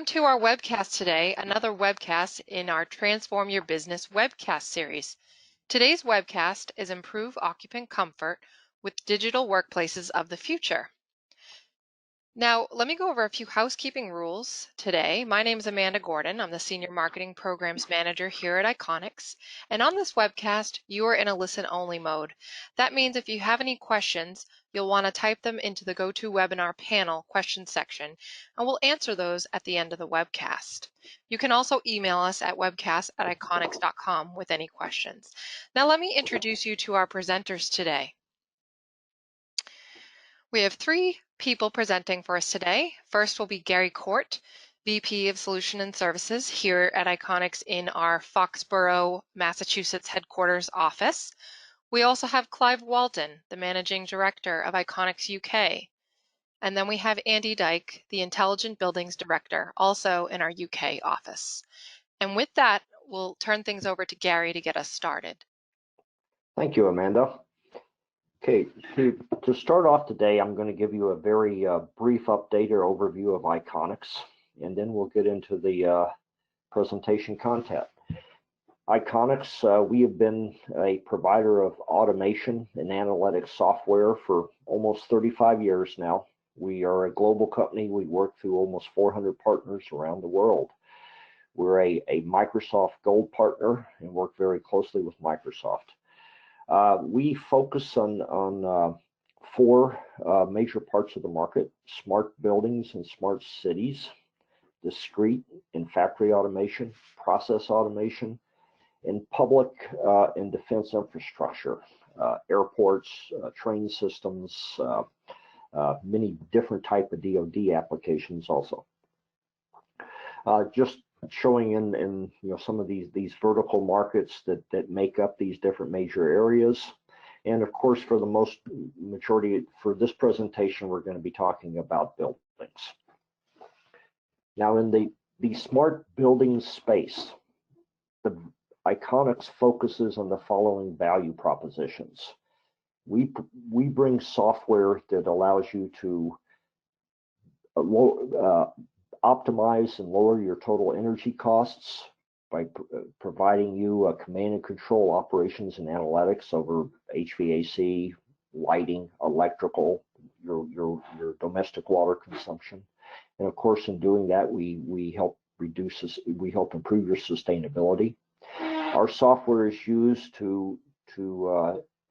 to our webcast today, another webcast in our Transform Your Business webcast series. Today's webcast is Improve Occupant Comfort with Digital Workplaces of the Future. Now, let me go over a few housekeeping rules today. My name is Amanda Gordon. I'm the Senior Marketing Programs Manager here at Iconics. And on this webcast, you are in a listen-only mode. That means if you have any questions, you'll want to type them into the GoToWebinar panel question section, and we'll answer those at the end of the webcast. You can also email us at webcast@iconics.com with any questions. Now, let me introduce you to our presenters today. We have three people presenting for us today. First will be Gary Court, VP of Solution and Services here at Iconics in our Foxborough, Massachusetts headquarters office. We also have Clive Walton, the Managing Director of Iconics UK. And then we have Andy Dyke, the Intelligent Buildings Director, also in our UK office. And with that, we'll turn things over to Gary to get us started. Thank you, Amanda. Okay, to start off today, I'm going to give you a very brief update or overview of Iconics, and then we'll get into the presentation content. Iconics, we have been a provider of automation and analytics software for almost 35 years now. We are a global company. We work through almost 400 partners around the world. We're a Microsoft Gold partner and work very closely with Microsoft. We focus on four major parts of the market: smart buildings and smart cities, discrete and factory automation, process automation, and public and defense infrastructure, airports, train systems, many different type of DoD applications also. Just showing in some of these vertical markets that make up these different major areas. And of course, for the most majority for this presentation, we're going to be talking about buildings. Now, in the smart building space, the Iconics focuses on the following value propositions. We bring software that allows you to optimize and lower your total energy costs by providing you command and control operations and analytics over HVAC, lighting, electrical, your domestic water consumption. And of course, in doing that, we help improve your sustainability. Our software is used to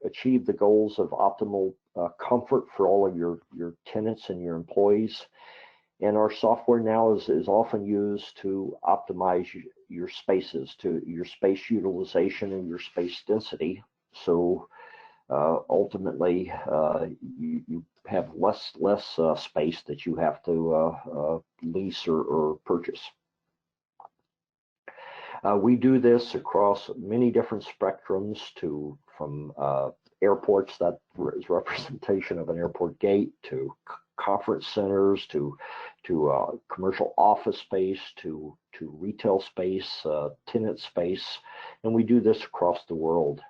achieve the goals of optimal comfort for all of your tenants and your employees. And our software now is often used to optimize your spaces, to your space utilization and your space density. So ultimately, you have less space that you have to lease or purchase. We do this across many different spectrums, from airports, that is representation of an airport gate, to conference centers, to commercial office space, to retail space, tenant space, and we do this across the world.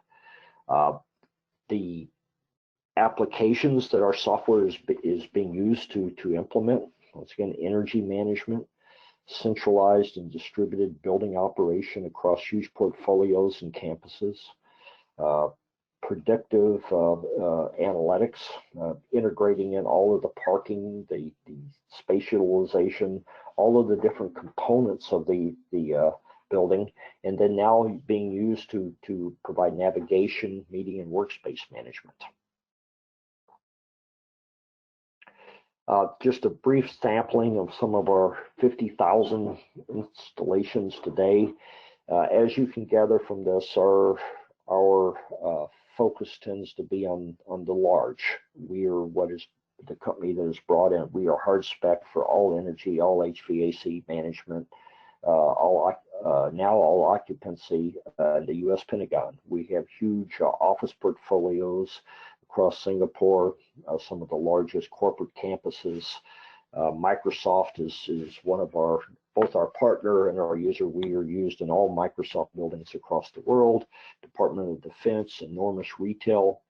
The applications that our software is being used to implement, once again, energy management, centralized and distributed building operation across huge portfolios and campuses, predictive analytics, integrating in all of the parking, the space utilization, all of the different components of the building, and then now being used to provide navigation, meeting, and workspace management. Just a brief sampling of some of our 50,000 installations today. As you can gather from this, our focus tends to be on the large. We are what is the company that is brought in. We are hard spec for all energy, all HVAC management, all occupancy in the U.S. Pentagon. We have huge office portfolios across Singapore, some of the largest corporate campuses. Microsoft is one of both our partner and our user. We are used in all Microsoft buildings across the world. Department of Defense, enormous retail.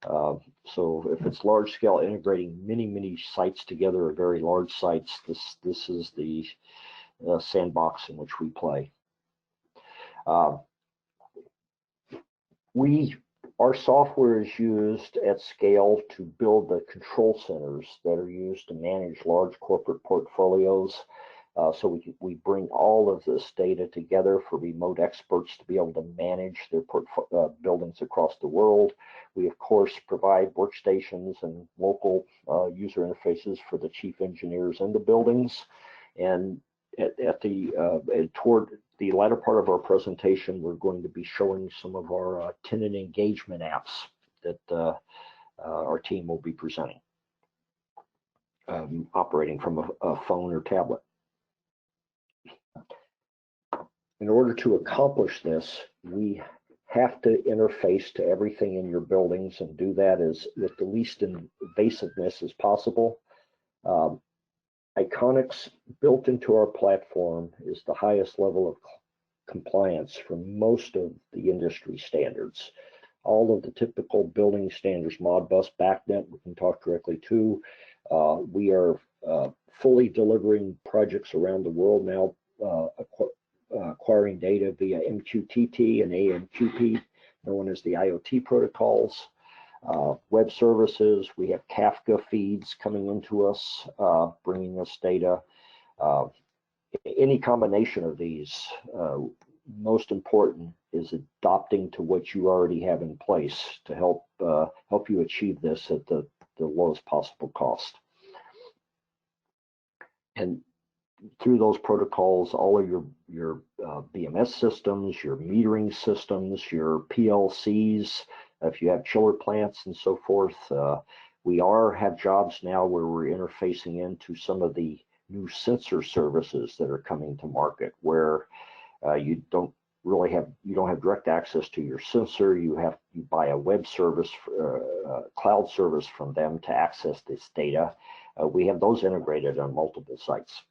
So if it's large scale, integrating many sites together, very large sites, this is the sandbox in which we play. Our software is used at scale to build the control centers that are used to manage large corporate portfolios. So we bring all of this data together for remote experts to be able to manage their buildings across the world. We, of course, provide workstations and local user interfaces for the chief engineers in the buildings. And toward the latter part of our presentation, we're going to be showing some of our tenant engagement apps that our team will be presenting, operating from a phone or tablet. In order to accomplish this, we have to interface to everything in your buildings and do that with the least invasiveness as possible. Iconics built into our platform is the highest level of compliance for most of the industry standards. All of the typical building standards, Modbus, BACnet, we can talk directly to. We are fully delivering projects around the world now, acquiring data via MQTT and AMQP, known as the IoT protocols. Web services, we have Kafka feeds coming into us, bringing us data. Any combination of these, most important is adopting to what you already have in place to help you achieve this at the lowest possible cost. And through those protocols, all of your BMS systems, your metering systems, your PLCs, if you have chiller plants and so forth, we have jobs now where we're interfacing into some of the new sensor services that are coming to market, where you don't have direct access to your sensor. You buy a web service, cloud service from them to access this data. We have those integrated on multiple sites.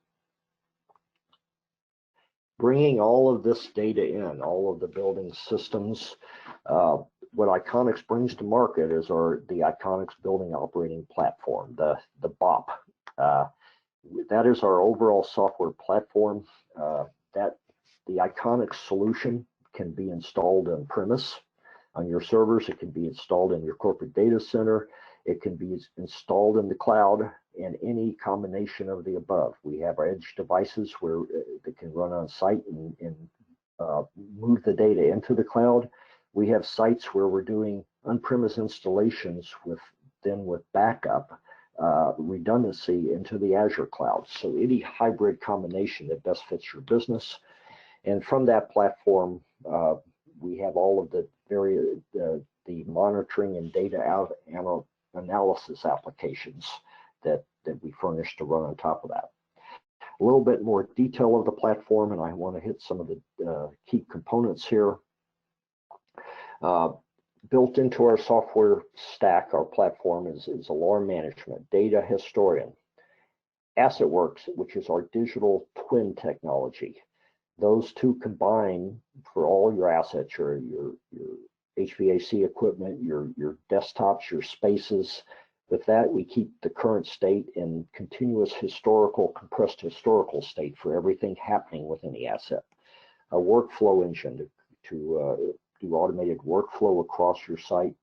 Bringing all of this data in, all of the building systems, what Iconics brings to market is the Iconics Building Operating Platform, the BOP. That is our overall software platform. That the Iconics solution can be installed on premise on your servers. It can be installed in your corporate data center. It can be installed in the cloud, and any combination of the above. We have edge devices where they can run on site and move the data into the cloud. We have sites where we're doing on-premise installations with backup redundancy into the Azure cloud. So any hybrid combination that best fits your business. And from that platform, we have all of the monitoring and data analysis applications that we furnish to run on top of that. A little bit more detail of the platform, and I want to hit some of the key components here. Built into our software stack, our platform is alarm management, data historian, AssetWorks, which is our digital twin technology. Those two combine for all your assets, your HVAC equipment, your desktops, your spaces. With that, we keep the current state in continuous compressed historical state for everything happening within the asset. A workflow engine to do automated workflow across your site.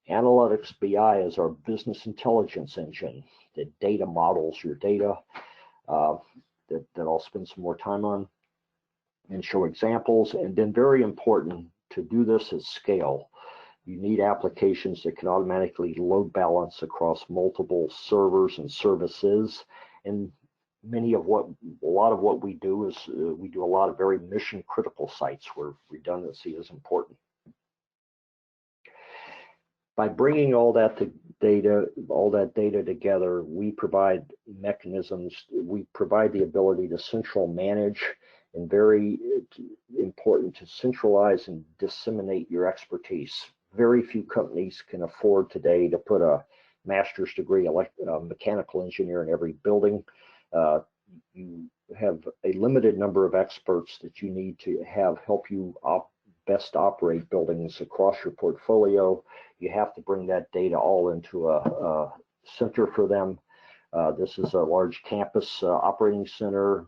Analytics BI is our business intelligence engine that data models your data, that I'll spend some more time on and show examples. And then very important, to do this at scale, you need applications that can automatically load balance across multiple servers and services. And a lot of what we do is we do a lot of very mission critical sites where redundancy is important. By bringing all that data together, we provide mechanisms, we provide the ability to central manage, and very important to centralize and disseminate your expertise. Very few companies can afford today to put a master's degree mechanical engineer in every building. You have a limited number of experts that you need to help you best operate buildings across your portfolio. You have to bring that data all into a center for them. This is a large campus operating center.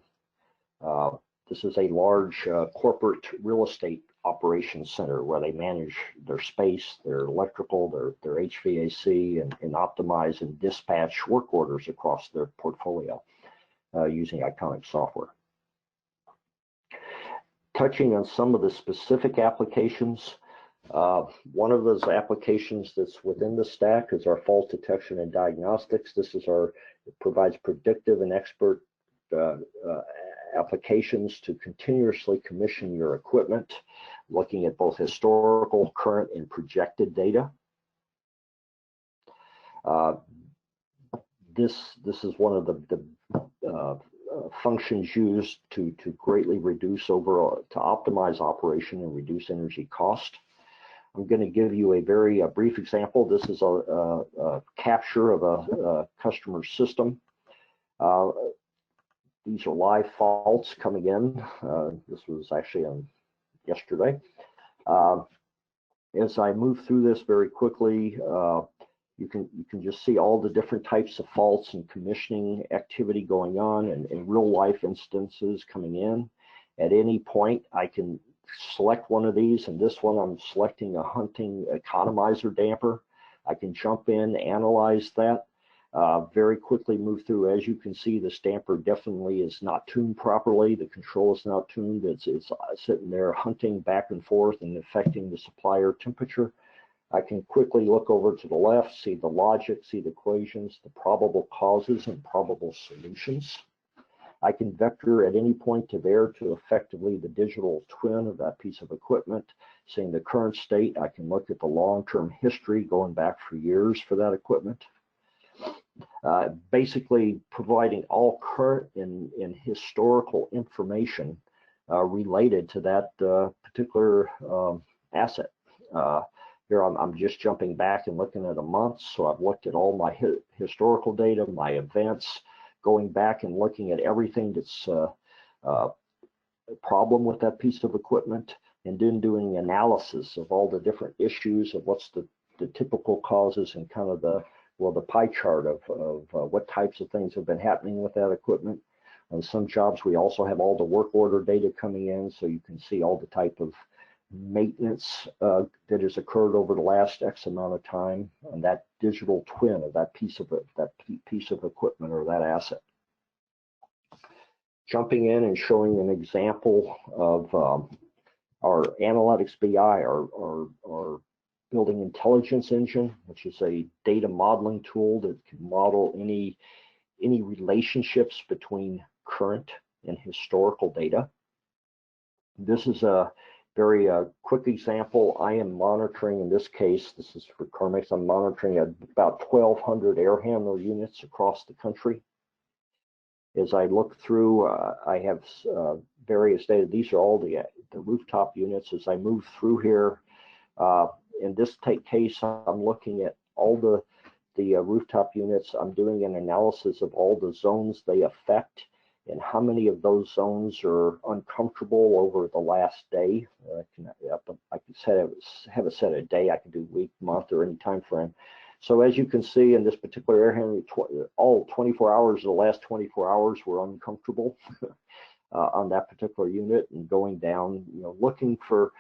This is a large corporate real estate operations center where they manage their space, their electrical, their HVAC, and optimize and dispatch work orders across their portfolio using Iconic software. Touching on some of the specific applications, one of those applications that's within the stack is our fault detection and diagnostics. It provides predictive and expert applications to continuously commission your equipment, looking at both historical, current, and projected data. This is one of the functions used to greatly reduce overall, to optimize operation and reduce energy cost. I'm going to give you a very brief example. This is a capture of a customer system. These are live faults coming in. This was actually on yesterday. As I move through this very quickly, you can just see all the different types of faults and commissioning activity going on and real life instances coming in. At any point, I can select one of these, and this one I'm selecting a hunting economizer damper. I can jump in, analyze that, very quickly move through. As you can see, the damper definitely is not tuned properly. The control is not tuned. It's sitting there hunting back and forth and affecting the supplier temperature. I can quickly look over to the left, see the logic, see the equations, the probable causes and probable solutions. I can vector at any point of there to effectively the digital twin of that piece of equipment, seeing the current state. I can look at the long-term history going back for years for that equipment. Basically providing all current and historical information related to that particular asset. Here I'm just jumping back and looking at a month, so I've looked at all my historical data, my events, going back and looking at everything that's a problem with that piece of equipment, and then doing analysis of all the different issues of what's the typical causes and kind of the pie chart of what types of things have been happening with that equipment. On some jobs, we also have all the work order data coming in, so you can see all the type of maintenance that has occurred over the last X amount of time, and that digital twin of that piece of equipment or that asset. Jumping in and showing an example of our Analytics BI, our building intelligence engine, which is a data modeling tool that can model any relationships between current and historical data. This is a very quick example. I am monitoring, in this case, this is for Carmex, I'm monitoring about 1,200 air handler units across the country. As I look through, I have various data. These are all the rooftop units. As I move through here, in this case, I'm looking at all the rooftop units. I'm doing an analysis of all the zones they affect and how many of those zones are uncomfortable over the last day. I can have it set a day. I can do week, month, or any time frame. So as you can see in this particular air handler, all 24 hours, the last 24 hours were uncomfortable on that particular unit, and going down, looking for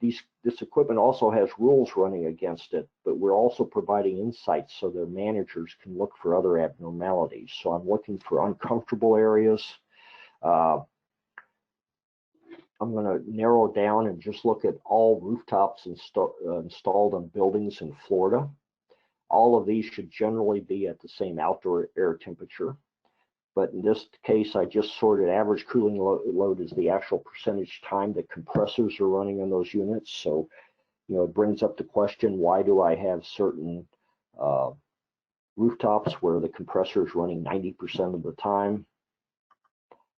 this equipment also has rules running against it, but we're also providing insights so their managers can look for other abnormalities. So I'm looking for uncomfortable areas. I'm going to narrow down and just look at all rooftops installed on buildings in Florida. All of these should generally be at the same outdoor air temperature. But in this case, I just sorted average cooling load as the actual percentage time that compressors are running on those units. So, it brings up the question, why do I have certain rooftops where the compressor is running 90% of the time?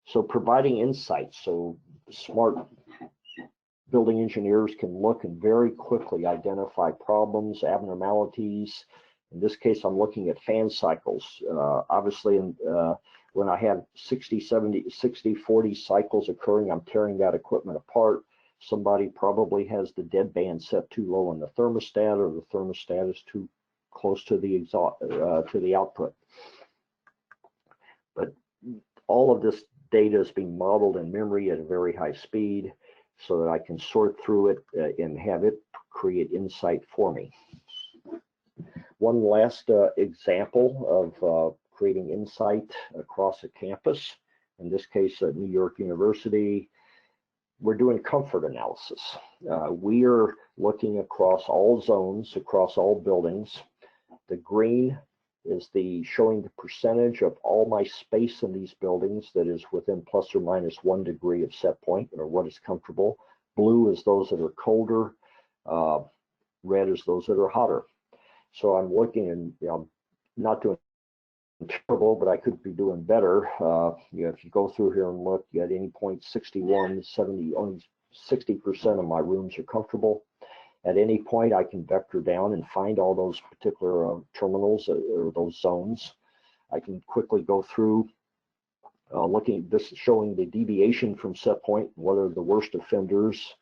So providing insights so smart building engineers can look and very quickly identify problems, abnormalities. In this case, I'm looking at fan cycles. Obviously, when I have 60, 70, 60, 40 cycles occurring, I'm tearing that equipment apart. Somebody probably has the deadband set too low on the thermostat, or the thermostat is too close to the exhaust, to the output. But all of this data is being modeled in memory at a very high speed so that I can sort through it and have it create insight for me. One last example of creating insight across a campus, in this case at New York University. We're doing comfort analysis. We are looking across all zones, across all buildings. The green is showing the percentage of all my space in these buildings that is within plus or minus 1 degree of set point, or what is comfortable. Blue is those that are colder. Red is those that are hotter. So I'm looking, and not doing terrible, but I could be doing better. If you go through here and look, at any point 61, 70, only 60% of my rooms are comfortable. At any point, I can vector down and find all those particular terminals or those zones. I can quickly go through looking. This is showing the deviation from set point, what are the worst offenders,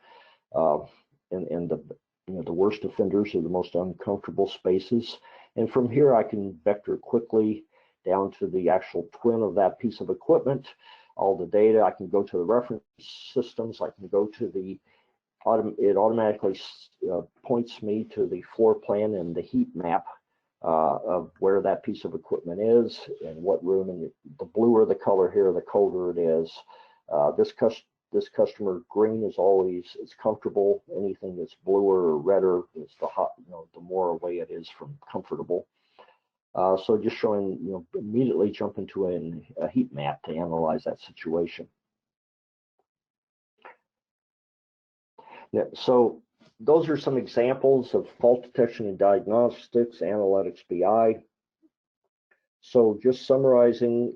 and the worst offenders are the most uncomfortable spaces. And from here, I can vector quickly down to the actual twin of that piece of equipment, all the data. I can go to the reference systems. I can go to it automatically points me to the floor plan and the heat map of where that piece of equipment is and what room. And the bluer the color here, the colder it is. This customer green is always, it's comfortable. Anything that's bluer or redder is the hot, the more away it is from comfortable. So just showing, immediately jump into a heat map to analyze that situation. Yeah, so those are some examples of fault detection and diagnostics, analytics BI. So just summarizing,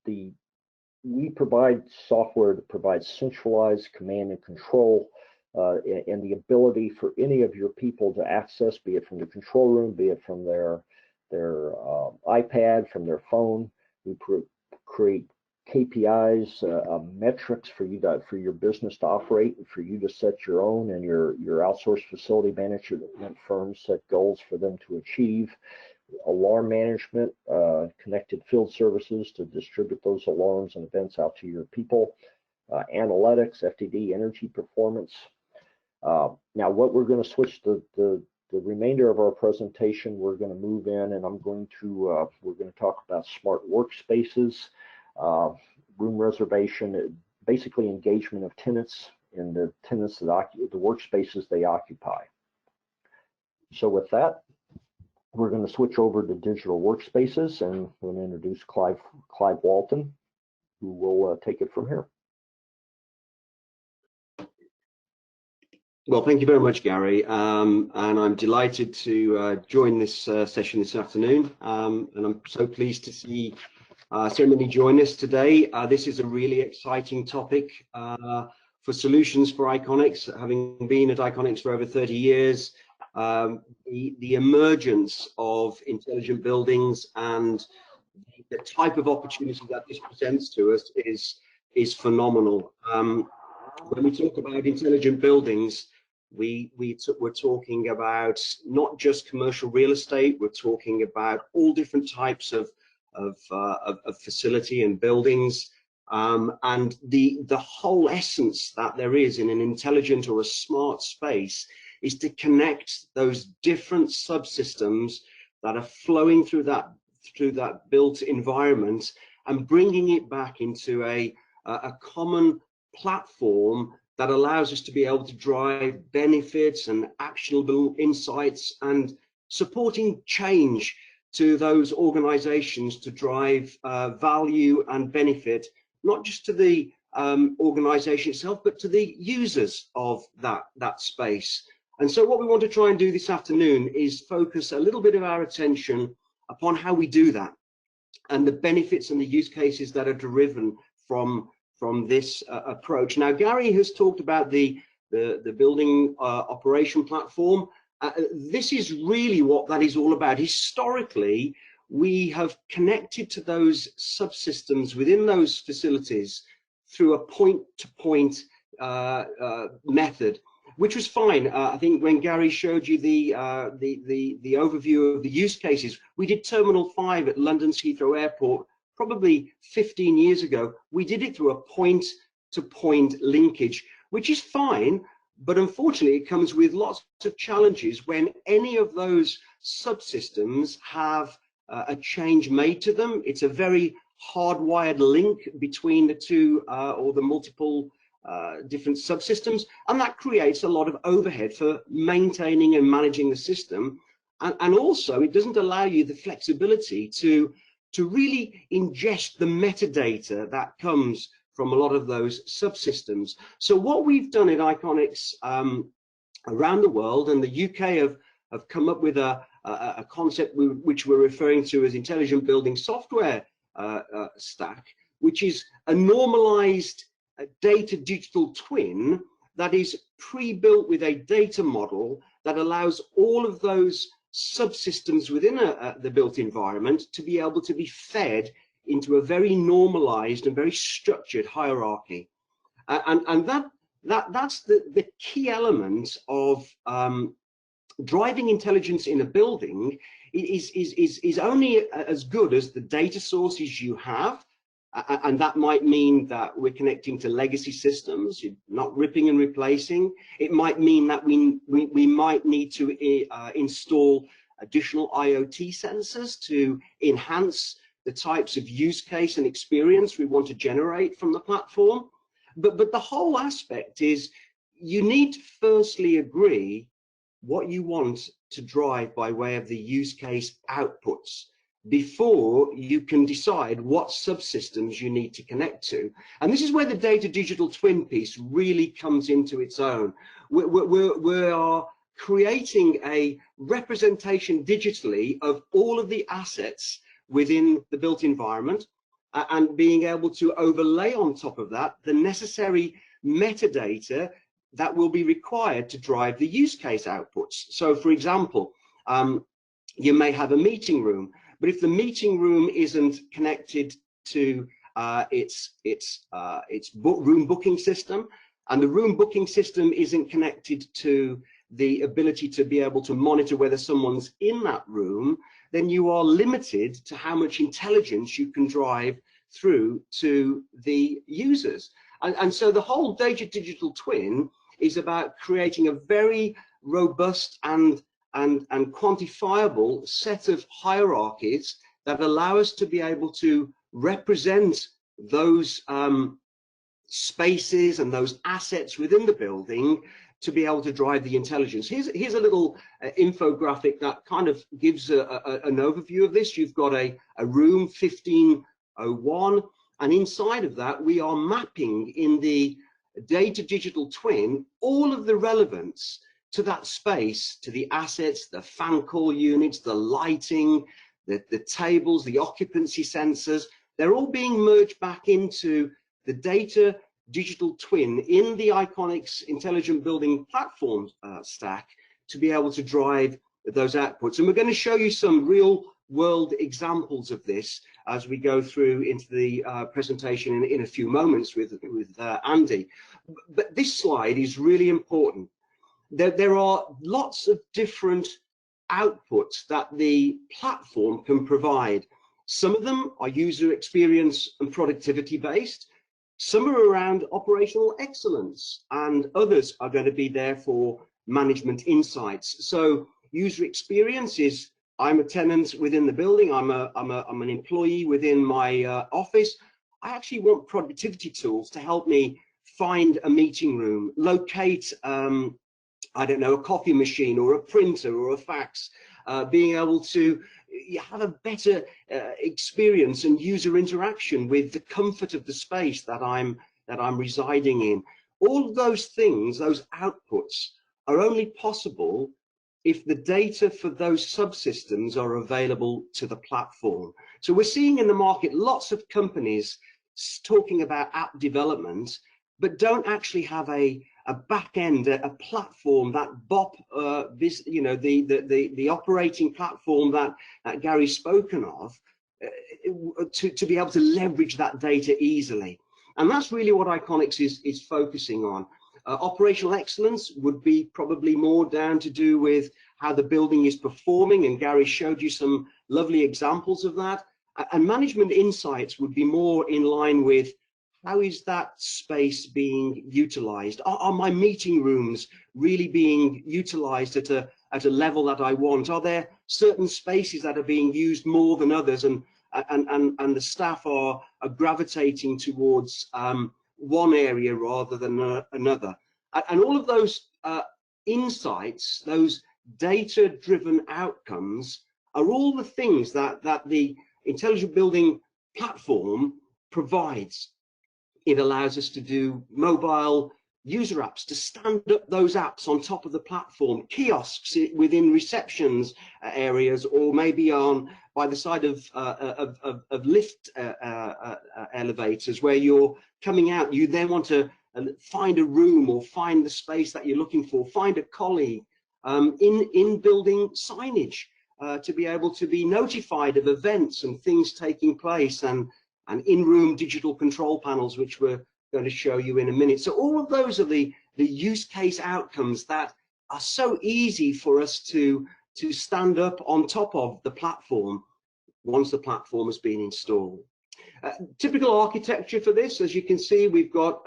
we provide software that provides centralized command and control and the ability for any of your people to access, be it from the control room, be it from their iPad, from their phone. We create KPIs, metrics for your business to operate, and for you to set your own, and your outsourced facility management firms set goals for them to achieve. Alarm management, connected field services to distribute those alarms and events out to your people. Analytics, FTD, energy performance. Now, what we're going to switch the remainder of our presentation, we're going to move in, and we're going to talk about smart workspaces, room reservation, basically engagement of tenants and the tenants that the workspaces they occupy. So with that, we're going to switch over to digital workspaces, and we're going to introduce Clive Walton, who will take it from here. Well, thank you very much, Gary, and I'm delighted to join this session this afternoon, and I'm so pleased to see so many join us today. This is a really exciting topic for solutions for Iconics. Having been at Iconics for over 30 years, the emergence of intelligent buildings and the type of opportunity that this presents to us is phenomenal. When we talk about intelligent buildings, we're talking about not just commercial real estate. We're talking about all different types of facility and buildings, and the whole essence that there is in an intelligent or a smart space is to connect those different subsystems that are flowing through that built environment and bringing it back into a common platform that allows us to be able to drive benefits and actionable insights and supporting change to those organizations to drive value and benefit, not just to the organization itself, but to the users of that space. And so what we want to try and do this afternoon is focus a little bit of our attention upon how we do that and the benefits and the use cases that are driven from this approach. Now, Gary has talked about the building operation platform. This is really what that is all about. Historically, we have connected to those subsystems within those facilities through a point-to-point method, which was fine. I think when Gary showed you the overview of the use cases, we did Terminal 5 at London's Heathrow Airport probably 15 years ago, we did it through a point-to-point linkage, which is fine, but unfortunately it comes with lots of challenges when any of those subsystems have a change made to them. It's a very hardwired link between the two or the multiple different subsystems, and that creates a lot of overhead for maintaining and managing the system. And also it doesn't allow you the flexibility to really ingest the metadata that comes from a lot of those subsystems. So what we've done in Iconics around the world, and the UK have come up with a concept which we're referring to as intelligent building software stack, which is a normalized data digital twin that is pre-built with a data model that allows all of those subsystems within the built environment to be able to be fed into a very normalized and very structured hierarchy. And that's the key element of driving intelligence in a building. Is only as good as the data sources you have, and that might mean that we're connecting to legacy systems, not ripping and replacing. It might mean that we might need to install additional IoT sensors to enhance the types of use case and experience we want to generate from the platform. But the whole aspect is you need to firstly agree what you want to drive by way of the use case outputs before you can decide what subsystems you need to connect to. And this is where the data digital twin piece really comes into its own. We are creating a representation digitally of all of the assets within the built environment, and being able to overlay on top of that the necessary metadata that will be required to drive the use case outputs. So for example, you may have a meeting room, but if the meeting room isn't connected to its room booking system, and the room booking system isn't connected to the ability to be able to monitor whether someone's in that room, then you are limited to how much intelligence you can drive through to the users. And so the whole data digital twin is about creating a very robust and quantifiable set of hierarchies that allow us to be able to represent those spaces and those assets within the building to be able to drive the intelligence. Here's a little infographic that kind of gives an overview of this. You've got a room 1501, and inside of that we are mapping in the data digital twin all of the relevance to that space, to the assets, the fan call units, the lighting, the tables, the occupancy sensors. They're all being merged back into the data digital twin in the Iconics intelligent building platform stack to be able to drive those outputs. And we're going to show you some real world examples of this as we go through into the presentation in a few moments with Andy. But this slide is really important. There are lots of different outputs that the platform can provide. Some of them are user experience and productivity based. Some are around operational excellence, and others are going to be there for management insights. So user experience is, I'm a tenant within the building, I'm an employee within my office. I actually want productivity tools to help me find a meeting room, locate I don't know, a coffee machine or a printer or a fax, being able to have a better experience and user interaction with the comfort of the space that I'm residing in. All of those things, those outputs, are only possible if the data for those subsystems are available to the platform. So we're seeing in the market lots of companies talking about app development, but don't actually have a back end, a platform, that BOP, you know, the operating platform that Gary's spoken of, to be able to leverage that data easily. And that's really what Iconics is focusing on. Operational excellence would be probably more down to do with how the building is performing, and Gary showed you some lovely examples of that. And management insights would be more in line with, how is that space being utilized? Are my meeting rooms really being utilized at a level that I want? Are there certain spaces that are being used more than others, and the staff are gravitating towards one area rather than another? And all of those insights, those data-driven outcomes, are all the things that the intelligent building platform provides. It allows us to do mobile user apps, to stand up those apps on top of the platform, kiosks within receptions areas, or maybe on by the side of lift elevators, where you're coming out. You then want to find a room or find the space that you're looking for, find a colleague. In building signage, to be able to be notified of events and things taking place, and in-room digital control panels, which we're going to show you in a minute. So all of those are the use case outcomes that are so easy for us to stand up on top of the platform once the platform has been installed. Typical architecture for this, as you can see, we've got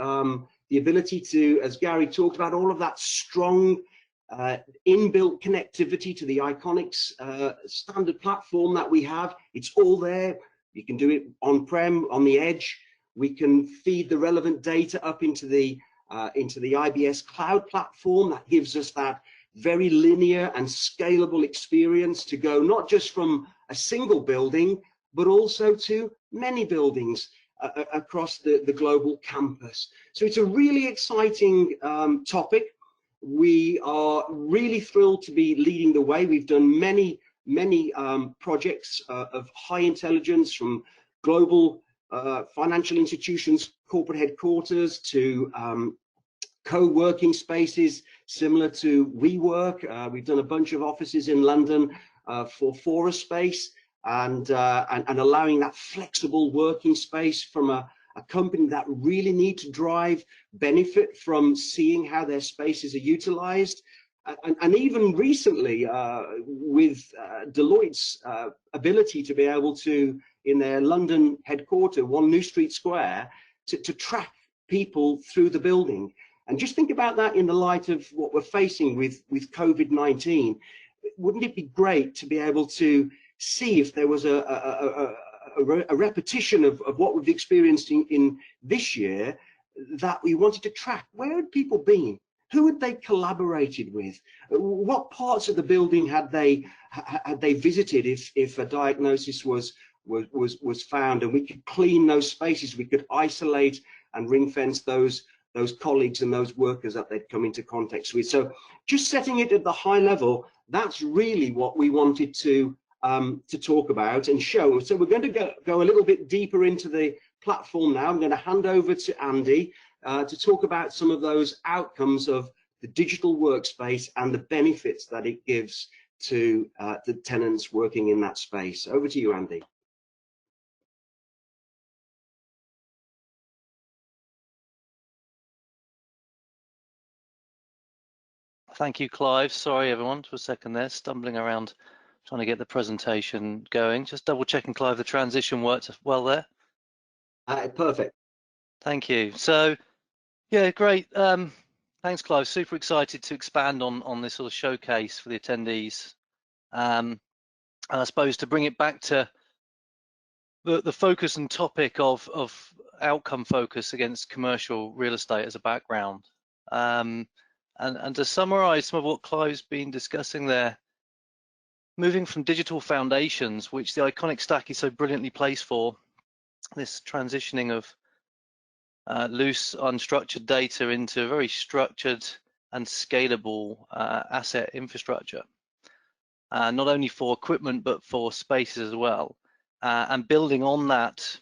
the ability to, as Gary talked about, all of that strong inbuilt connectivity to the Iconics standard platform that we have. It's all there. You can do it on-prem, on the edge. We can feed the relevant data up into the IBS cloud platform. That gives us that very linear and scalable experience to go not just from a single building, but also to many buildings across the global campus. So it's a really exciting topic. We are really thrilled to be leading the way. We've done many projects of high intelligence, from global financial institutions, corporate headquarters, to co-working spaces similar to WeWork. We've done a bunch of offices in London for Fora Space, and allowing that flexible working space from a company that really need to drive benefit from seeing how their spaces are utilized. And even recently, with Deloitte's ability to be able to, in their London headquarters, 1 New Street Square, to track people through the building. And just think about that in the light of what we're facing with COVID-19. Wouldn't it be great to be able to see if there was a repetition of what we've experienced in this year, that we wanted to track? Where had people been? Who had they collaborated with? What parts of the building had they visited if a diagnosis was found? And we could clean those spaces, we could isolate and ring fence those colleagues and those workers that they'd come into contact with. So just setting it at the high level, that's really what we wanted to talk about and show. So we're going to go a little bit deeper into the platform now. I'm going to hand over to Andy to talk about some of those outcomes of the digital workspace and the benefits that it gives to the tenants working in that space. Over to you, Andy. Thank you, Clive. Sorry, everyone, for a second there, stumbling around trying to get the presentation going. Just double checking, Clive, the transition worked well there. Perfect. Thank you. So, yeah, great. Thanks, Clive. Super excited to expand on this sort of showcase for the attendees. And I suppose to bring it back to the focus and topic of outcome focus against commercial real estate as a background. And to summarize some of what Clive's been discussing there, moving from digital foundations, which the Iconic stack is so brilliantly placed for, this transitioning of loose, unstructured data into very structured and scalable asset infrastructure, not only for equipment, but for spaces as well. And building on that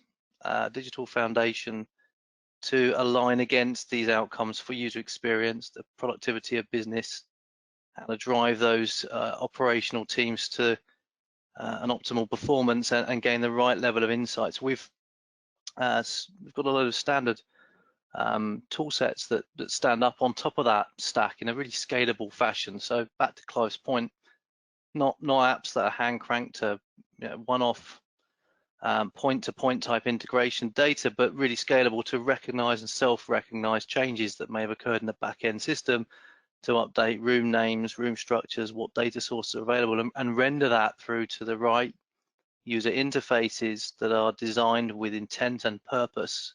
digital foundation to align against these outcomes for user experience, the productivity of business, how to drive those operational teams to an optimal performance and gain the right level of insights. We've got a load of standard tool sets that stand up on top of that stack in a really scalable fashion. So back to Clive's point, not apps that are hand cranked to one-off point-to-point type integration data, but really scalable to recognize and self-recognize changes that may have occurred in the back-end system to update room names, room structures, what data sources are available, and render that through to the right user interfaces that are designed with intent and purpose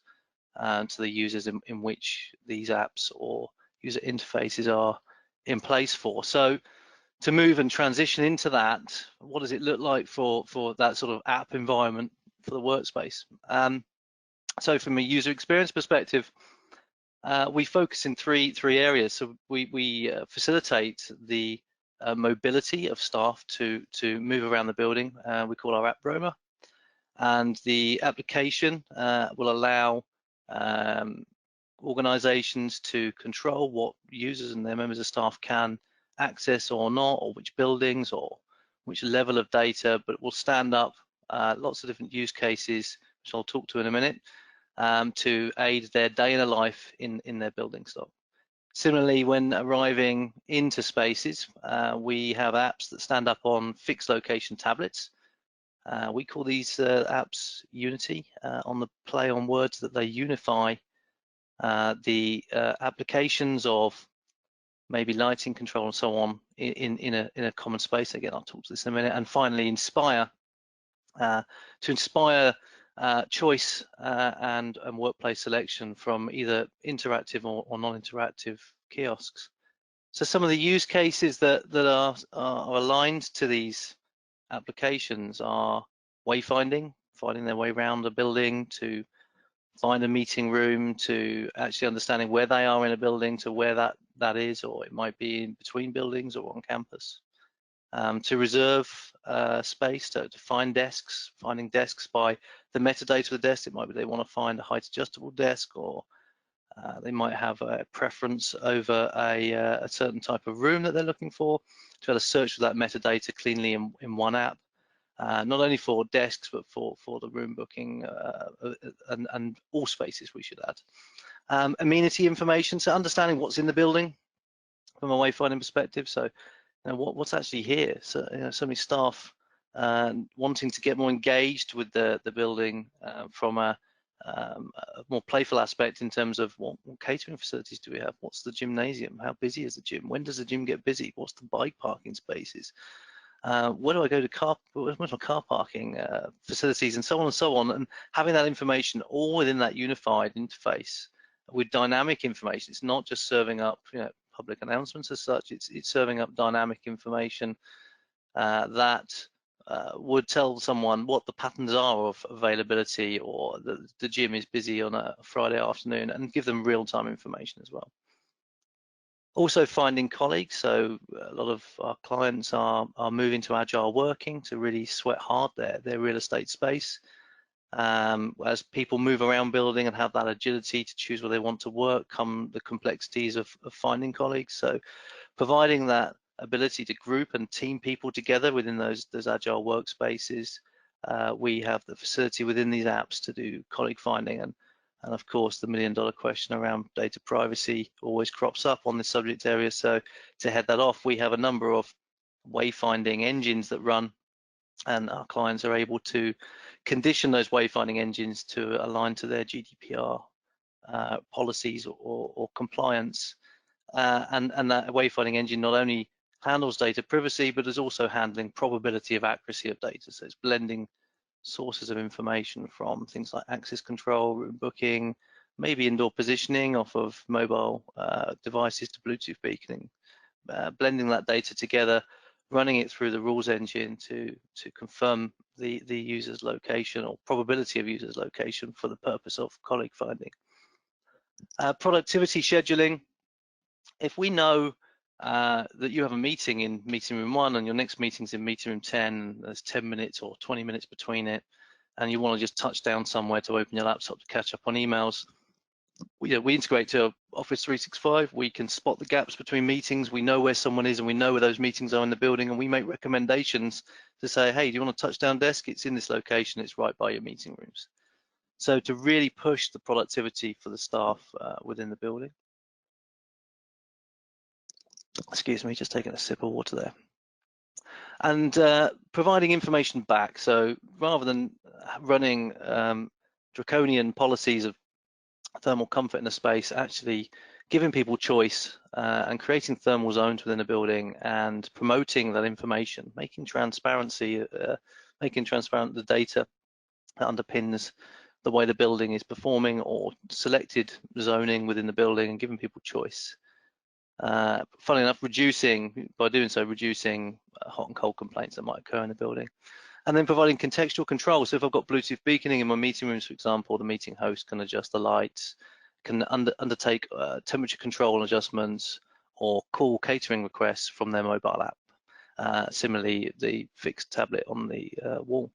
to the users in which these apps or user interfaces are in place for. So to move and transition into that, what does it look like for that sort of app environment for the workspace? So from a user experience perspective, we focus in three areas. So we facilitate the mobility of staff to move around the building. We call our app roamer, and the application will allow organizations to control what users and their members of staff can access or not, or which buildings or which level of data, but will stand up lots of different use cases, which I'll talk to in a minute, to aid their day in a life in their building stock. Similarly, when arriving into spaces, we have apps that stand up on fixed location tablets. We call these apps Unity, on the play on words that they unify the applications of maybe lighting control and so on in a common space. Again, I'll talk to this in a minute. And finally, Inspire, to inspire choice and workplace selection from either interactive or non-interactive kiosks. So some of the use cases that are aligned to these applications are wayfinding, finding their way around a building, to find a meeting room, to actually understanding where they are in a building, to where that is, or it might be in between buildings or on campus. To reserve space, to find desks, finding desks by the metadata of the desk. It might be they want to find a height adjustable desk, or they might have a preference over a certain type of room that they're looking for, to be able to search for that metadata cleanly in one app, not only for desks, but for the room booking and all spaces, we should add. Amenity information, so understanding what's in the building from a wayfinding perspective. So what's actually here. So so many staff wanting to get more engaged with the building from a more playful aspect in terms of what catering facilities do we have? What's the gymnasium? How busy is the gym? When does the gym get busy? What's the bike parking spaces? Where do I go to where's my car parking facilities, and so on and so on, and having that information all within that unified interface with dynamic information. It's not just serving up public announcements as such. It's serving up dynamic information that would tell someone what the patterns are of availability, or the gym is busy on a Friday afternoon, and give them real-time information as well. Also finding colleagues. So a lot of our clients are moving to agile working to really sweat hard their real estate space. As people move around building and have that agility to choose where they want to work, come the complexities of finding colleagues. So providing that ability to group and team people together within those agile workspaces. We have the facility within these apps to do colleague finding, and of course the million-dollar question around data privacy always crops up on this subject area. So to head that off, we have a number of wayfinding engines that run, and our clients are able to condition those wayfinding engines to align to their GDPR policies or compliance. And that wayfinding engine not only handles data privacy, but is also handling probability of accuracy of data. So it's blending sources of information from things like access control, room booking, maybe indoor positioning off of mobile devices to Bluetooth beaconing, blending that data together, running it through the rules engine to confirm the user's location or probability of user's location for the purpose of colleague finding. Productivity scheduling. If we know that you have a meeting in meeting room 1 and your next meeting's in meeting room 10, and there's 10 minutes or 20 minutes between it, and you want to just touch down somewhere to open your laptop to catch up on emails, we integrate to Office 365. We can spot the gaps between meetings. We know where someone is, and we know where those meetings are in the building, and we make recommendations to say, hey, do you want a touchdown desk? It's in this location. It's right by your meeting rooms. So to really push the productivity for the staff within the building. Excuse me, just taking a sip of water there. and providing information back. So rather than running draconian policies of thermal comfort in a space, actually giving people choice and creating thermal zones within a building and promoting that information, making transparent the data that underpins the way the building is performing, or selected zoning within the building, and giving people choice. Funnily enough, by doing so, reducing hot and cold complaints that might occur in the building. And then providing contextual control. So if I've got Bluetooth beaconing in my meeting rooms, for example, the meeting host can adjust the lights, can undertake temperature control adjustments, or call catering requests from their mobile app. Similarly, the fixed tablet on the wall.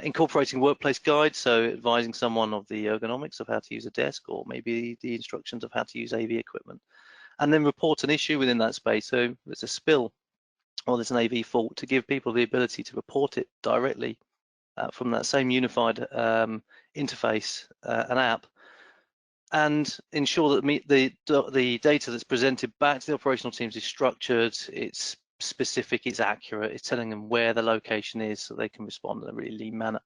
Incorporating workplace guides, so advising someone of the ergonomics of how to use a desk, or maybe the instructions of how to use AV equipment. And then report an issue within that space. So there's a spill or there's an AV fault, to give people the ability to report it directly from that same unified interface and app, and ensure that the data that's presented back to the operational teams is structured, it's specific, it's accurate, it's telling them where the location is so they can respond in a really lean manner.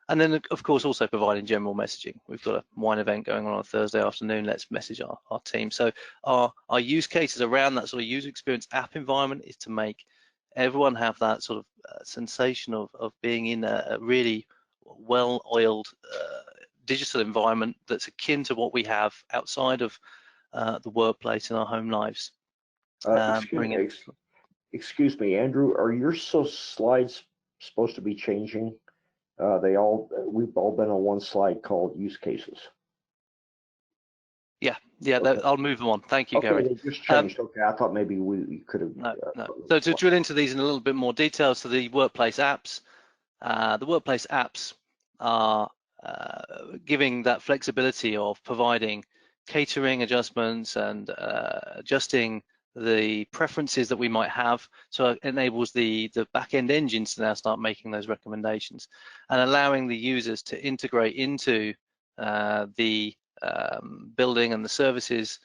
And then, of course, also providing general messaging. We've got a wine event going on a Thursday afternoon. Let's message our team. So our use cases around that sort of user experience app environment is to make everyone have that sort of sensation of being in a really well-oiled digital environment that's akin to what we have outside of the workplace in our home lives. Excuse me, Andrew, are your slides supposed to be changing? We've all been on one slide called use cases. Yeah, Okay. I'll move them on. Thank you, okay, Gary. They just changed. Okay, I thought maybe we could have. No. So to drill into these in a little bit more detail, so the workplace apps are giving that flexibility of providing catering adjustments and adjusting the preferences that we might have, so it enables the back-end engines to now start making those recommendations and allowing the users to integrate into the building and the services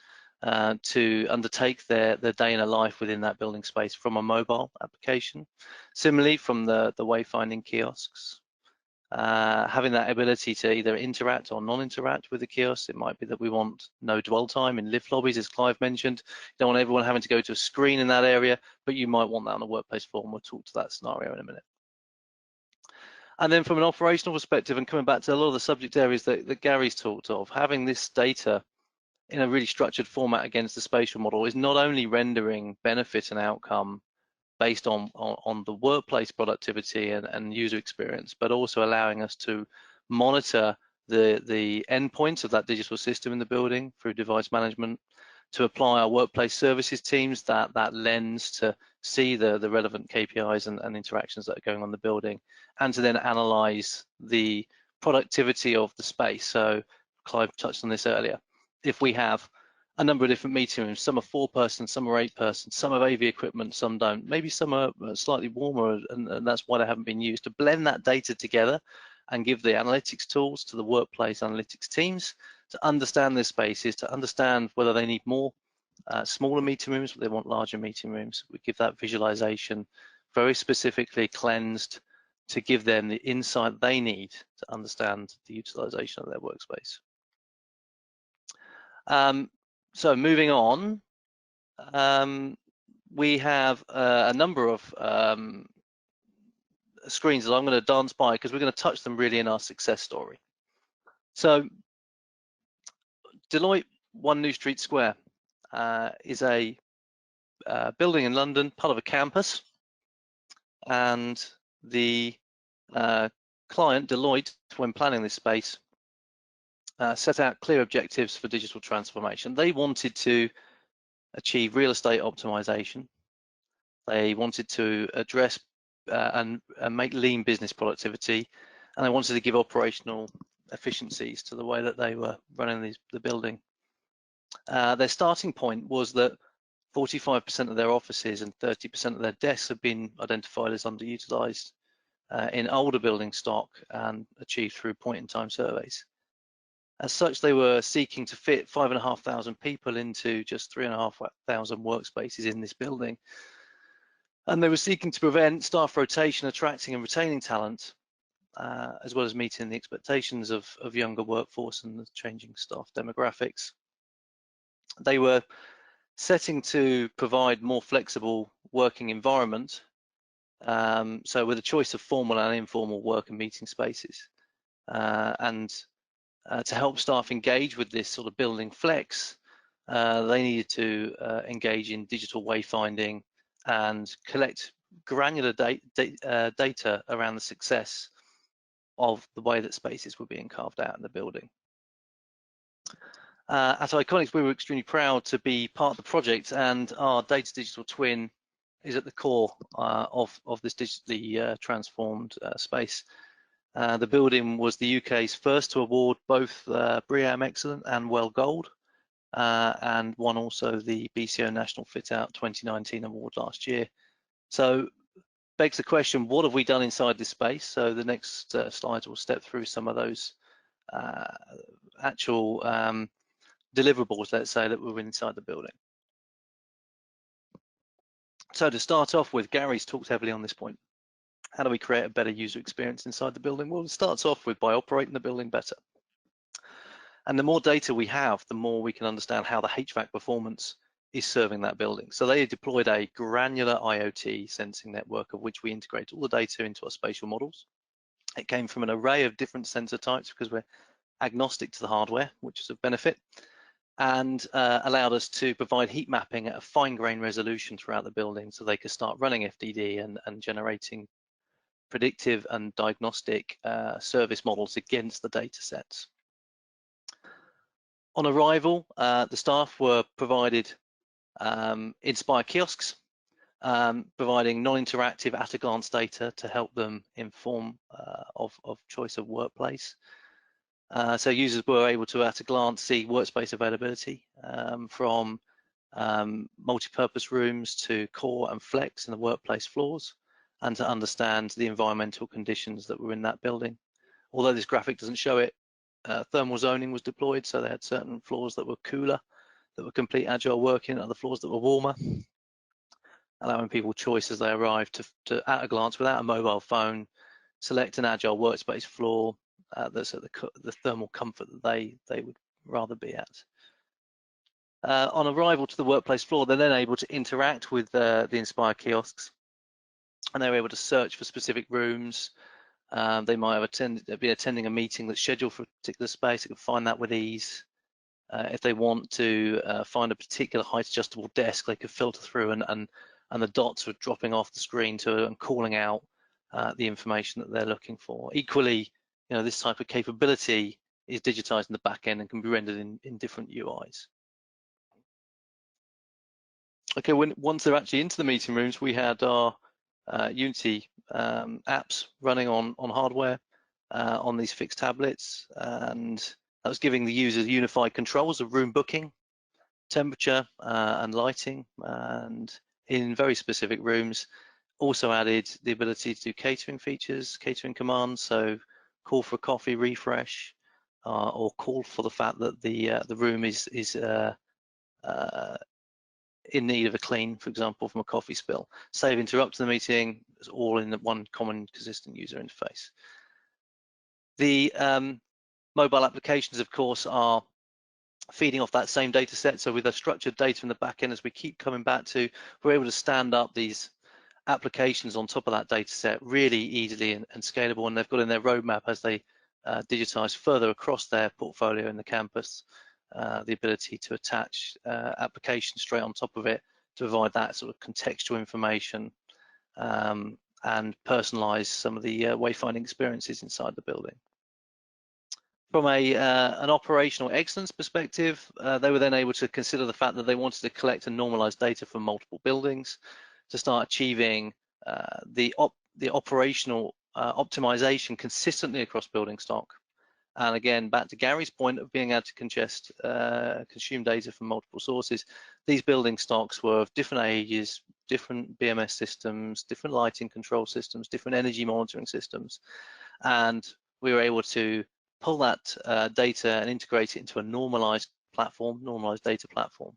to undertake their day in a life within that building space from a mobile application. Similarly, from the wayfinding kiosks, having that ability to either interact or non-interact with the kiosk. It might be that we want no dwell time in lift lobbies, as Clive mentioned. You don't want everyone having to go to a screen in that area, but you might want that on a workplace forum. We'll talk to that scenario in a minute. And then from an operational perspective, and coming back to a lot of the subject areas that Gary's talked of, having this data in a really structured format against the spatial model is not only rendering benefit and outcome based on the workplace productivity and user experience, but also allowing us to monitor the endpoints of that digital system in the building through device management, to apply our workplace services teams that lens to see the relevant KPIs and interactions that are going on in the building, and to then analyze the productivity of the space. So Clive touched on this earlier. If we have a number of different meeting rooms, some are 4-person, some are 8-person, some have AV equipment, some don't. Maybe some are slightly warmer, and that's why they haven't been used. To blend that data together and give the analytics tools to the workplace analytics teams to understand their spaces, to understand whether they need more smaller meeting rooms, whether they want larger meeting rooms. We give that visualization very specifically cleansed to give them the insight they need to understand the utilization of their workspace. So moving on, we have a number of screens that I'm going to dance by because we're going to touch them really in our success story. So Deloitte 1 New Street Square is a building in London, part of a campus, and the client, Deloitte, when planning this space, set out clear objectives for digital transformation. They wanted to achieve real estate optimization. They wanted to address and make lean business productivity, and they wanted to give operational efficiencies to the way that they were running the building. Their starting point was that 45% of their offices and 30% of their desks have been identified as underutilized in older building stock and achieved through point-in-time surveys. As such, they were seeking to fit 5,500 people into just 3,500 workspaces in this building. And they were seeking to prevent staff rotation, attracting and retaining talent, as well as meeting the expectations of younger workforce and the changing staff demographics. They were setting to provide more flexible working environment, so with a choice of formal and informal work and meeting spaces, and to help staff engage with this sort of building flex, they needed to engage in digital wayfinding and collect granular data around the success of the way that spaces were being carved out in the building. At Iconics, we were extremely proud to be part of the project, and our data digital twin is at the core of this digitally transformed space. The building was the UK's first to award both BREEAM Excellent and WELL Gold, and won also the BCO National Fit Out 2019 award last year. So begs the question, what have we done inside this space? So the next slides will step through some of those actual deliverables, let's say, that were inside the building. So to start off with, Gary's talked heavily on this point. How do we create a better user experience inside the building? Well, it starts off with by operating the building better. And the more data we have, the more we can understand how the HVAC performance is serving that building. So they deployed a granular IoT sensing network, of which we integrate all the data into our spatial models. It came from an array of different sensor types because we're agnostic to the hardware, which is a benefit, and allowed us to provide heat mapping at a fine grain resolution throughout the building, so they could start running FDD and generating predictive and diagnostic service models against the data sets. On arrival, the staff were provided Inspire kiosks, providing non-interactive at-a-glance data to help them inform of choice of workplace. So users were able to at a glance see workspace availability from multi-purpose rooms to core and flex in the workplace floors, and to understand the environmental conditions that were in that building. Although this graphic doesn't show it, thermal zoning was deployed, so they had certain floors that were cooler, that were complete agile working, other floors that were warmer, allowing people choice as they arrived to at a glance, without a mobile phone, select an agile workspace floor that's at the thermal comfort that they would rather be at. On arrival to the workplace floor, they're then able to interact with the Inspire kiosks, and they're able to search for specific rooms. They might have be attending a meeting that's scheduled for a particular space. They can find that with ease. If they want to find a particular height adjustable desk, they could filter through, and the dots are dropping off the screen and calling out the information that they're looking for. Equally, this type of capability is digitized in the back end and can be rendered in different UIs. Okay, once they're actually into the meeting rooms, we had our Unity apps running on hardware on these fixed tablets, and that was giving the users unified controls of room booking, temperature, and lighting, and in very specific rooms also added the ability to do catering features, catering commands, so call for a coffee refresh, or call for the fact that the room is in need of a clean, for example, from a coffee spill. Save interrupt the meeting, is all in one common consistent user interface. The mobile applications, of course, are feeding off that same data set. So with the structured data in the back end, as we keep coming back to, we're able to stand up these applications on top of that data set really easily and scalable, and they've got in their roadmap as they digitize further across their portfolio in the campus, the ability to attach applications straight on top of it to provide that sort of contextual information and personalize some of the wayfinding experiences inside the building. From an operational excellence perspective, they were then able to consider the fact that they wanted to collect and normalize data from multiple buildings to start achieving the operational optimization consistently across building stock. And again, back to Gary's point of being able to consume data from multiple sources, these building stocks were of different ages, different BMS systems, different lighting control systems, different energy monitoring systems, and we were able to pull that data and integrate it into a normalized platform, normalized data platform.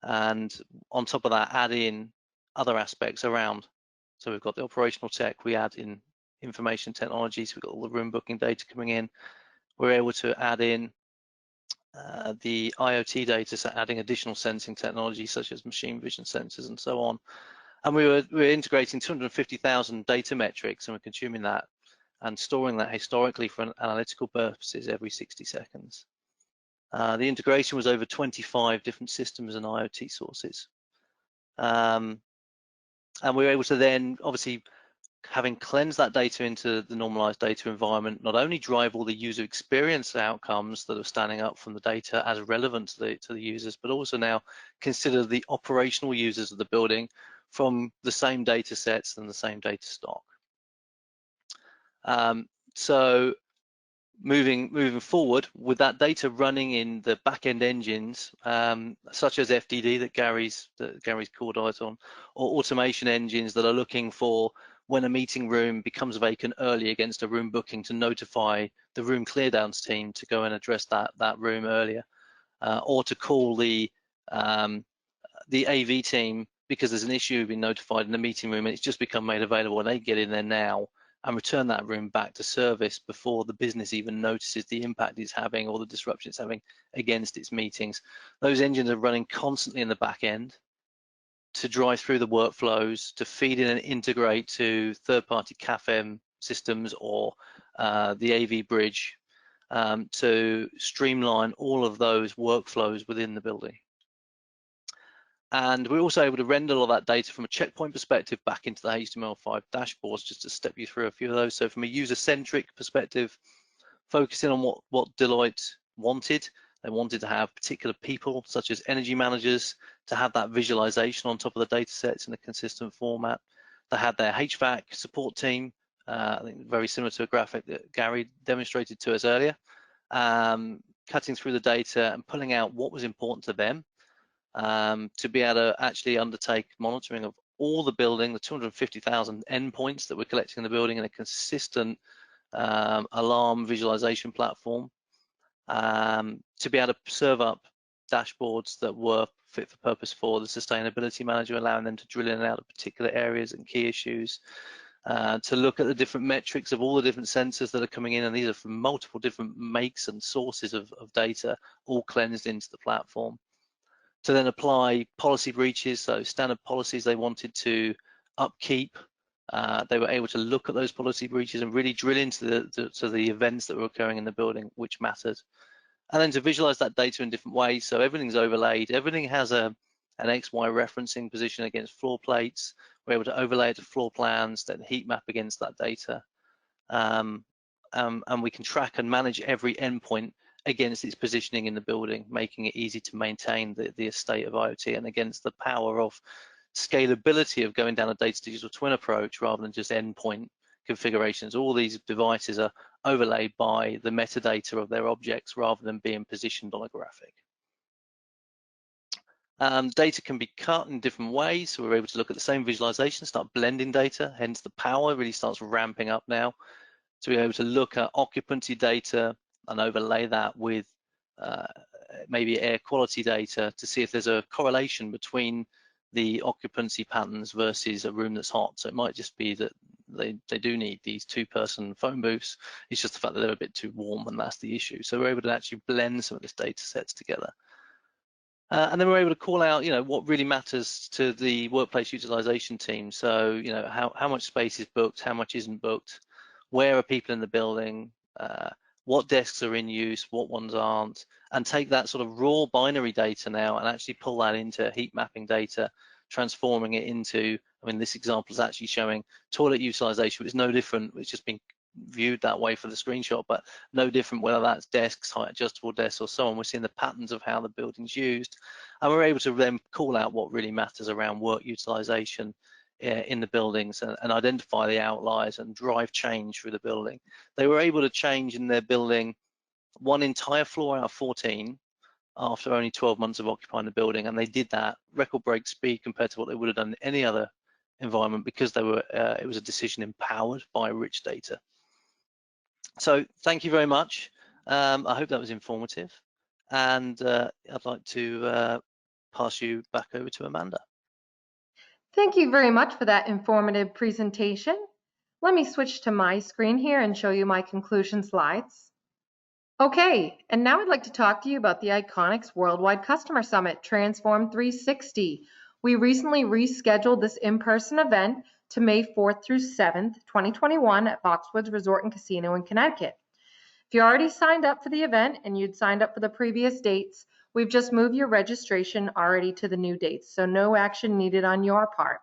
And on top of that, add in other aspects around. So we've got the operational tech, we add in information technologies, we've got all the room booking data coming in. We're able to add in the IoT data, so adding additional sensing technology such as machine vision sensors and so on. And we're integrating 250,000 data metrics, and we're consuming that and storing that historically for analytical purposes every 60 seconds. The integration was over 25 different systems and IoT sources. And we were able to then, obviously, having cleansed that data into the normalized data environment, not only drive all the user experience outcomes that are standing up from the data as relevant to the users, but also now consider the operational users of the building from the same data sets and the same data stock. So moving forward with that data running in the back-end engines, such as FDD that Gary's called out on, or automation engines that are looking for when a meeting room becomes vacant early against a room booking to notify the room cleardowns team to go and address that room earlier, or to call the AV team because there's an issue being notified in the meeting room and it's just become made available, and they get in there now and return that room back to service before the business even notices the impact it's having or the disruption it's having against its meetings. Those engines are running constantly in the back end to drive through the workflows, to feed in and integrate to third-party CAFM systems or the AV bridge, to streamline all of those workflows within the building. And we're also able to render all that data from a checkpoint perspective back into the HTML5 dashboards, just to step you through a few of those. So from a user-centric perspective, focusing on what Deloitte wanted. They wanted to have particular people, such as energy managers, to have that visualization on top of the data sets in a consistent format. They had their HVAC support team, I think very similar to a graphic that Gary demonstrated to us earlier, cutting through the data and pulling out what was important to them, to be able to actually undertake monitoring of all the building, the 250,000 endpoints that we're collecting in the building in a consistent alarm visualization platform, to be able to serve up dashboards that were fit for purpose for the sustainability manager, allowing them to drill in and out of particular areas and key issues, to look at the different metrics of all the different sensors that are coming in, and these are from multiple different makes and sources of data, all cleansed into the platform. To then apply policy breaches, so standard policies they wanted to upkeep. They were able to look at those policy breaches and really drill into the events that were occurring in the building, which mattered. And then to visualize that data in different ways, so everything's overlaid. Everything has an XY referencing position against floor plates. We're able to overlay it to floor plans, then heat map against that data. And we can track and manage every endpoint against its positioning in the building, making it easy to maintain the estate of IoT, and against the power of scalability of going down a data digital twin approach rather than just endpoint configurations. All these devices are overlaid by the metadata of their objects rather than being positioned on a graphic. Data can be cut in different ways, so we're able to look at the same visualization, start blending data, hence the power really starts ramping up now. To be able to look at occupancy data and overlay that with maybe air quality data to see if there's a correlation between the occupancy patterns versus a room that's hot. So it might just be that they do need these two-person phone booths. It's just the fact that they're a bit too warm, and that's the issue. So we're able to actually blend some of this data sets together. And then we're able to call out, what really matters to the workplace utilization team. So, how much space is booked, how much isn't booked, where are people in the building, what desks are in use, what ones aren't, and take that sort of raw binary data now and actually pull that into heat mapping data, transforming it into, this example is actually showing toilet utilization, which is no different. It's just been viewed that way for the screenshot, but no different whether that's desks, height adjustable desks, or so on. We're seeing the patterns of how the building's used, and we're able to then call out what really matters around work utilization in the buildings, and identify the outliers and drive change through the building. They were able to change in their building one entire floor out of 14 after only 12 months of occupying the building, and they did that record break speed compared to what they would have done in any other environment, because they were it was a decision empowered by rich data. So thank you very much. I hope that was informative, and I'd like to pass you back over to Amanda. Thank you very much for that informative presentation. Let me switch to my screen here and show you my conclusion slides. Okay, and now I'd like to talk to you about the Iconics Worldwide Customer Summit Transform 360. We recently rescheduled this in-person event to May 4th through 7th, 2021 at Foxwoods Resort and Casino in Connecticut. If you already signed up for the event and you'd signed up for the previous dates, we've just moved your registration already to the new dates, so no action needed on your part.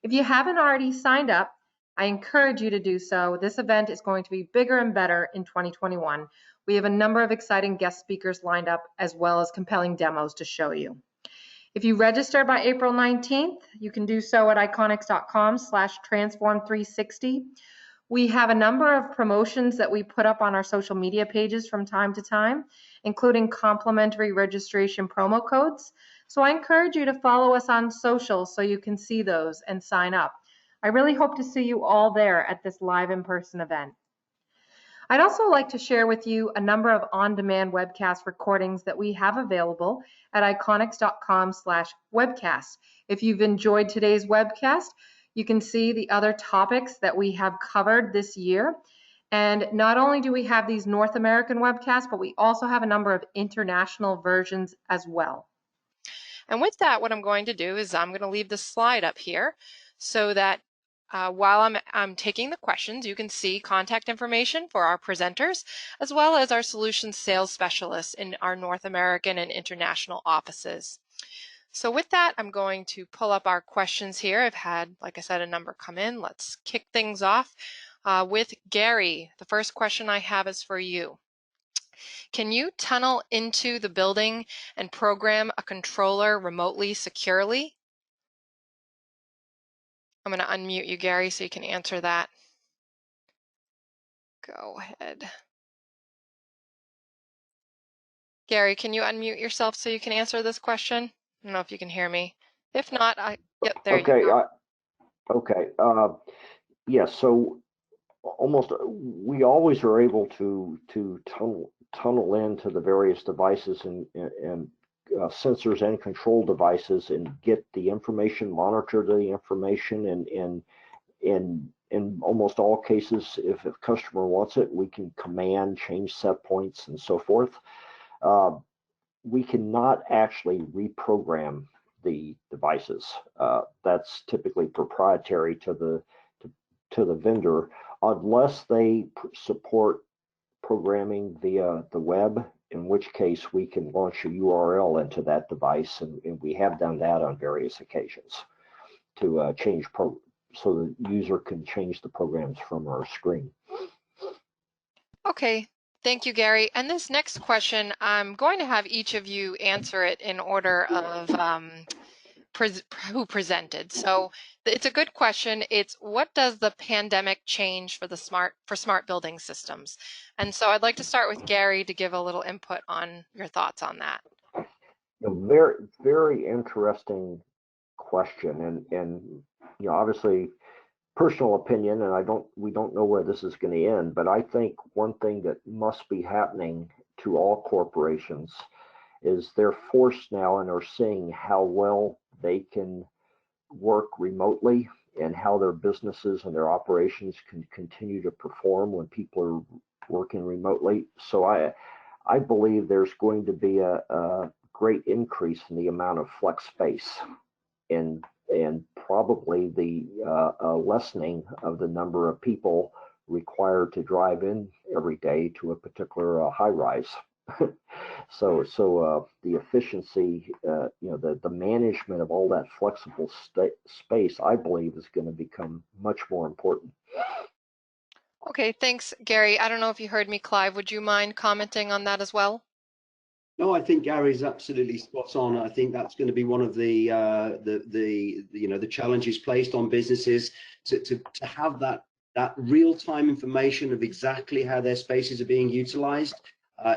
If you haven't already signed up, I encourage you to do so. This event is going to be bigger and better in 2021. We have a number of exciting guest speakers lined up as well as compelling demos to show you. If you register by April 19th, you can do so at iconics.com/transform360. We have a number of promotions that we put up on our social media pages from time to time, including complimentary registration promo codes. So I encourage you to follow us on social so you can see those and sign up. I really hope to see you all there at this live in-person event. I'd also like to share with you a number of on-demand webcast recordings that we have available at iconics.com/webcast. If you've enjoyed today's webcast, you can see the other topics that we have covered this year. And not only do we have these North American webcasts, but we also have a number of international versions as well. And with that, what I'm going to do is I'm going to leave the slide up here so that while I'm taking the questions, you can see contact information for our presenters, as well as our solutions sales specialists in our North American and international offices. So with that, I'm going to pull up our questions here. I've had, like I said, a number come in. Let's kick things off with Gary. The first question I have is for you. Can you tunnel into the building and program a controller remotely securely? I'm going to unmute you, Gary, so you can answer that. Go ahead. Gary, can you unmute yourself so you can answer this question? I don't know if you can hear me. If not, yep, there okay, you go. Okay. Yes. So almost we always are able to tunnel into the various devices and sensors and control devices and get the information, monitor the information, and in almost all cases, if a customer wants it, we can command, change set points, and so forth. We cannot actually reprogram the devices. That's typically proprietary to the vendor, unless they support programming via the web, in which case we can launch a URL into that device, and we have done that on various occasions to so the user can change the programs from our screen. Okay, thank you, Gary. And this next question, I'm going to have each of you answer it in order of who presented. So it's a good question. It's what does the pandemic change for smart building systems? And so I'd like to start with Gary to give a little input on your thoughts on that. Very, very interesting question, and obviously personal opinion, and we don't know where this is going to end, but I think one thing that must be happening to all corporations is they're forced now and are seeing how well they can work remotely and how their businesses and their operations can continue to perform when people are working remotely. So I believe there's going to be a great increase in the amount of flex space and probably the lessening of the number of people required to drive in every day to a particular high rise. So the efficiency, the management of all that flexible space, I believe, is going to become much more important. Okay, thanks, Gary. I don't know if you heard me, Clive. Would you mind commenting on that as well? No, I think Gary's absolutely spot on. I think that's going to be one of the challenges placed on businesses to have that real-time information of exactly how their spaces are being utilized.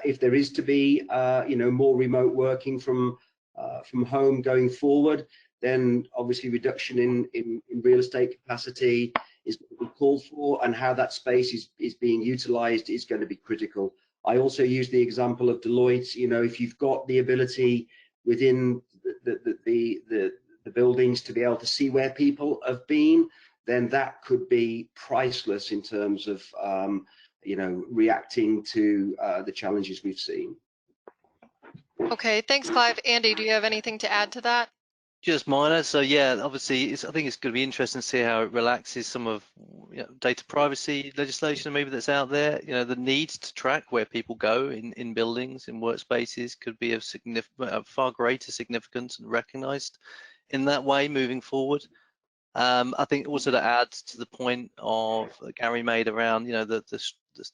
If there is to be more remote working from home going forward, then obviously reduction in real estate capacity is called for, and how that space is being utilized is going to be critical. I also use the example of Deloitte. If you've got the ability within the buildings to be able to see where people have been, then that could be priceless in terms of reacting to the challenges we've seen. Okay, thanks, Clive. Andy, do you have anything to add to that? Just minor. So yeah, obviously, I think it's going to be interesting to see how it relaxes some of data privacy legislation maybe that's out there. The needs to track where people go in buildings, in workspaces, could be of far greater significance and recognised in that way moving forward. I think also to add to the point of Gary made around the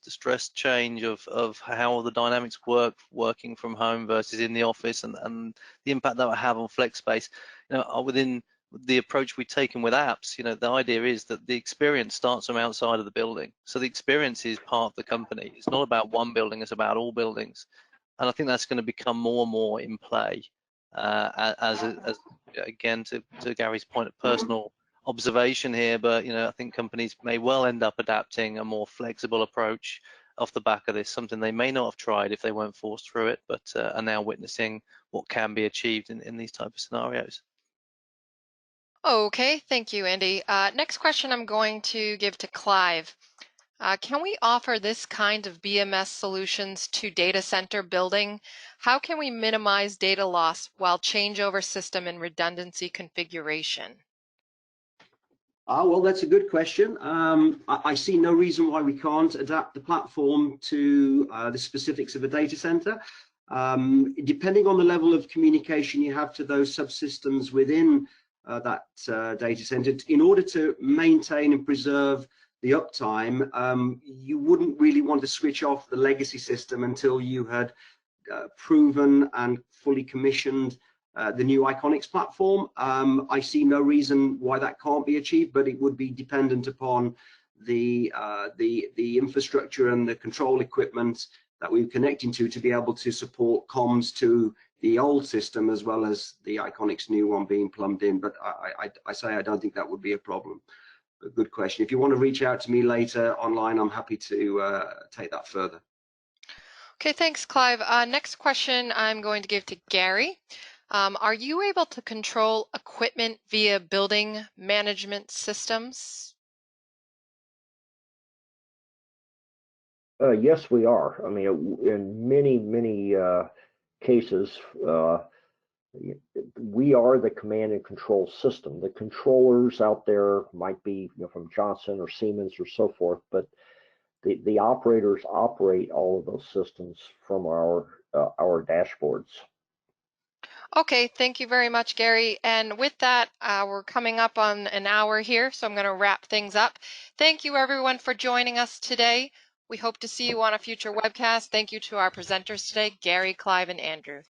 stress change of how the dynamics working from home versus in the office, and the impact that will have on flex space. Within the approach we've taken with apps, the idea is that the experience starts from outside of the building. So the experience is part of the company. It's not about one building, it's about all buildings. And I think that's going to become more and more in play as again, to Gary's point of personal observation here, but I think companies may well end up adapting a more flexible approach off the back of this, something they may not have tried if they weren't forced through it, but are now witnessing what can be achieved in these type of scenarios. Okay, thank you, Andy. Next question I'm going to give to Clive. Can we offer this kind of BMS solutions to data center building? How can we minimize data loss while changeover system and redundancy configuration? Well, that's a good question. I see no reason why we can't adapt the platform to the specifics of a data center. Depending on the level of communication you have to those subsystems within that data center, in order to maintain and preserve the uptime, you wouldn't really want to switch off the legacy system until you had proven and fully commissioned the new Iconics platform. I see no reason why that can't be achieved, but it would be dependent upon the infrastructure and the control equipment that we're connecting to be able to support comms to the old system as well as the Iconics new one being plumbed in. But I say I don't think that would be a problem. A good question. If you want to reach out to me later online, I'm happy to take that further. Okay, thanks, Clive. Next question I'm going to give to Gary. Are you able to control equipment via building management systems? Yes, we are. I mean, in many cases, we are the command and control system. The controllers out there might be from Johnson or Siemens or so forth, but the operators operate all of those systems from our dashboards. Okay, thank you very much, Gary. And with that, we're coming up on an hour here, so I'm going to wrap things up. Thank you, everyone, for joining us today. We hope to see you on a future webcast. Thank you to our presenters today, Gary, Clive, and Andrew.